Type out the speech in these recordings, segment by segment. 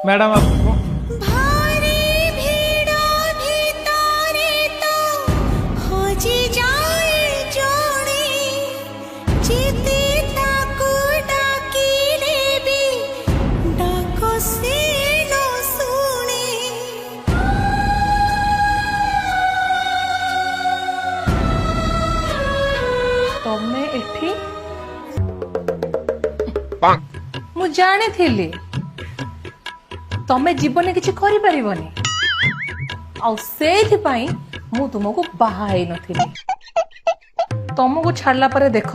madam आपको भारी भीड़ भितरे तो खोजी जाए जोड़ी जीते ताको डाकिले भी डाको से न सुने तमे एठी मु जानी थी तमे जीवन किसी करि परिबनी आ सेथि पई मु तुमको बाहाई नथिली तुमको छाड़ला परे देख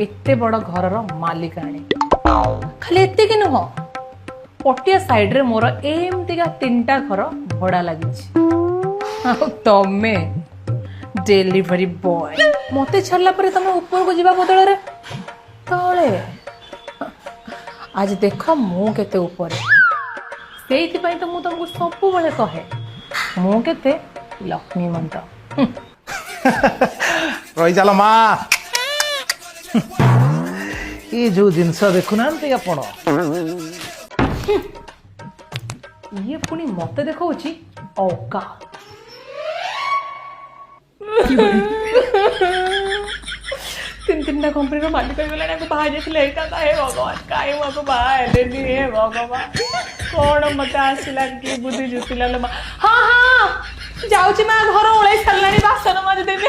एते बड़ घरर मालिकाणी खाली एते कि नुह पटिया साइड रे मोर एमतिका 3टा घर भड़ा लगी तमे डेलीवरी बॉय मते छाड़ला परे तमे ऊपर को जीवा बदल रे तले आज देख मु केते ऊपर सेइथि पई तो मु तुमको सब बेले कहे मु केते लक्ष्मी मंत रही चल माँ ये जो जिनस देखुना आपण ये पुणी मते देखौछि औका तीन कंपनी मालिक बाहर जाते भगवान कहीं मको बाहर हे भगवान कौन मत आसला कि बुद्धि जुटिला हाँ हाँ जाऊँ माँ घर ओल्ल सारे बासन मजदेवी